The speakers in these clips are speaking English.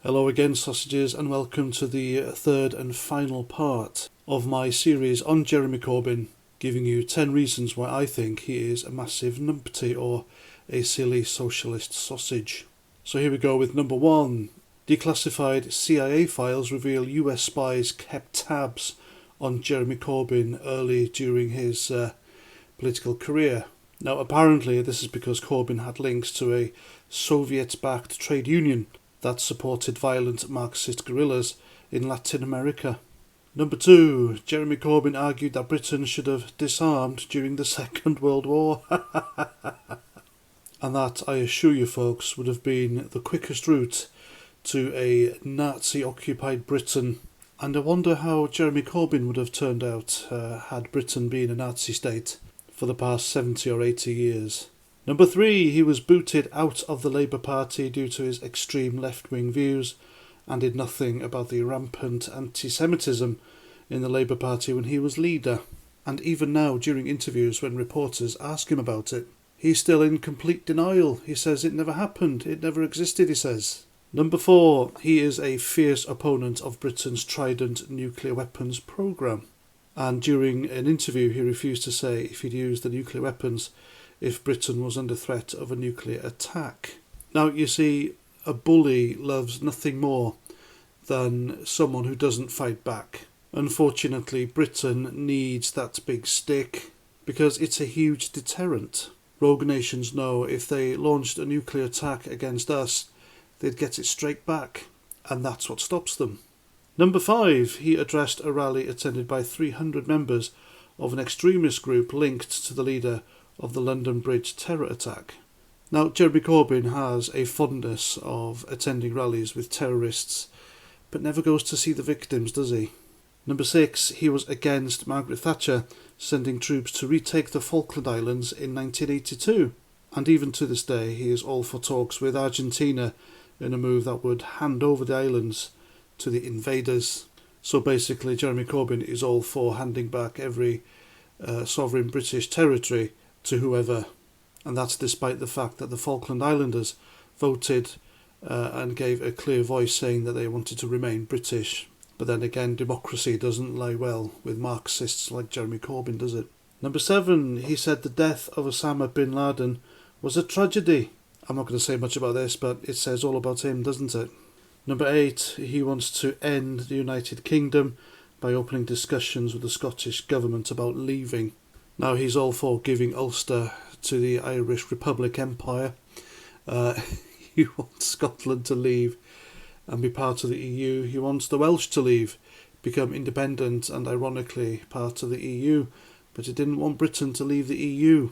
Hello again, sausages, and welcome to the third and final part of my series on Jeremy Corbyn, giving you 10 reasons why I think he is a massive numpty or a silly socialist sausage. So here we go with number 1. Declassified CIA files reveal US spies kept tabs on Jeremy Corbyn early during his political career. Now apparently this is because Corbyn had links to a Soviet-backed trade union that supported violent Marxist guerrillas in Latin America. Number 2. Jeremy Corbyn argued that Britain should have disarmed during the Second World War. And that, I assure you folks, would have been the quickest route to a Nazi-occupied Britain. And I wonder how Jeremy Corbyn would have turned out had Britain been a Nazi state for the past 70 or 80 years. Number 3, he was booted out of the Labour Party due to his extreme left-wing views and did nothing about the rampant anti-Semitism in the Labour Party when he was leader. And even now, during interviews when reporters ask him about it, he's still in complete denial. He says it never happened, it never existed, he says. Number 4, he is a fierce opponent of Britain's Trident nuclear weapons programme. And during an interview he refused to say if he'd used the nuclear weapons if Britain was under threat of a nuclear attack. Now, you see, a bully loves nothing more than someone who doesn't fight back. Unfortunately, Britain needs that big stick because it's a huge deterrent. Rogue nations know if they launched a nuclear attack against us, they'd get it straight back, and that's what stops them. Number 5, he addressed a rally attended by 300 members of an extremist group linked to the leader of the London Bridge terror attack. Now, Jeremy Corbyn has a fondness of attending rallies with terrorists, but never goes to see the victims, does he? Number 6, he was against Margaret Thatcher sending troops to retake the Falkland Islands in 1982. And even to this day, he is all for talks with Argentina in a move that would hand over the islands to the invaders. So basically, Jeremy Corbyn is all for handing back every sovereign British territory to whoever, and that's despite the fact that the Falkland Islanders voted and gave a clear voice saying that they wanted to remain British. But then again, democracy doesn't lie well with Marxists like Jeremy Corbyn, does it? Number 7, he said the death of Osama bin Laden was a tragedy. I'm not going to say much about this, but it says all about him, doesn't it? Number 8, he wants to end the United Kingdom by opening discussions with the Scottish government about leaving. Now, he's all for giving Ulster to the Irish Republic Empire. He wants Scotland to leave and be part of the EU. He wants the Welsh to leave, become independent and ironically part of the EU. But he didn't want Britain to leave the EU.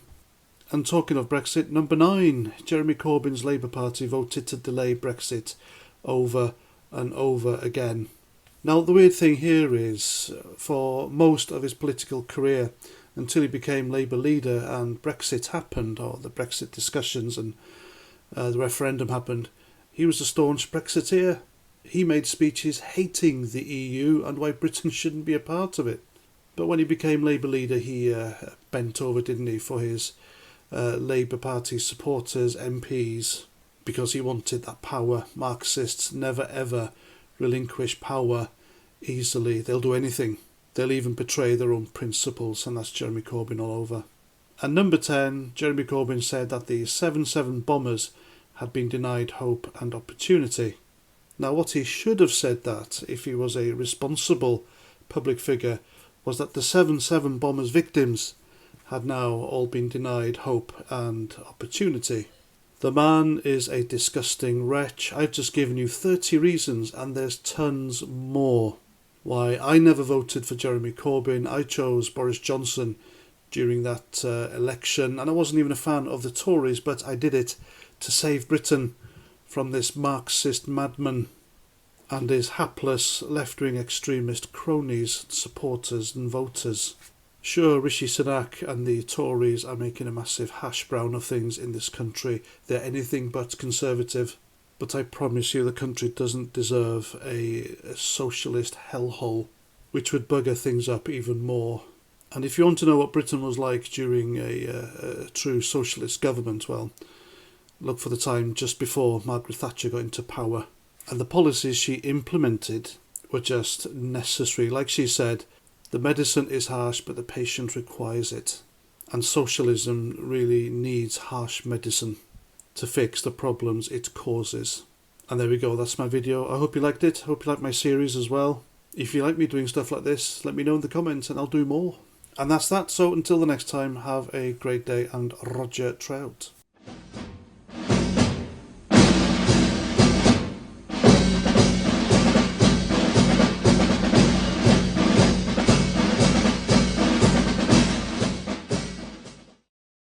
And talking of Brexit, number 9, Jeremy Corbyn's Labour Party voted to delay Brexit over and over again. Now, the weird thing here is, for most of his political career, until he became Labour leader and Brexit happened, or the Brexit discussions and the referendum happened, he was a staunch Brexiteer. He made speeches hating the EU and why Britain shouldn't be a part of it. But when he became Labour leader, he bent over, didn't he, for his Labour Party supporters, MPs, because he wanted that power. Marxists never ever relinquish power easily. They'll do anything. They'll even betray their own principles, and that's Jeremy Corbyn all over. And number 10, Jeremy Corbyn said that the 7-7 bombers had been denied hope and opportunity. Now, what he should have said that, if he was a responsible public figure, was that the 7-7 bombers' victims had now all been denied hope and opportunity. The man is a disgusting wretch. I've just given you 30 reasons, and there's tons more why I never voted for Jeremy Corbyn. I chose Boris Johnson during that election, and I wasn't even a fan of the Tories, but I did it to save Britain from this Marxist madman and his hapless left-wing extremist cronies, supporters and voters. Sure, Rishi Sunak and the Tories are making a massive hash brown of things in this country. They're anything but conservative. But I promise you the country doesn't deserve a socialist hellhole, which would bugger things up even more. And if you want to know what Britain was like during a true socialist government, well, look for the time just before Margaret Thatcher got into power. And the policies she implemented were just necessary. Like she said, the medicine is harsh, but the patient requires it. And socialism really needs harsh medicine to fix the problems it causes. And there we go, that's my video. I hope you liked it. Hope you liked my series as well. If you like me doing stuff like this, let me know in the comments and I'll do more. And that's that. So until the next time, have a great day and Roger Trout.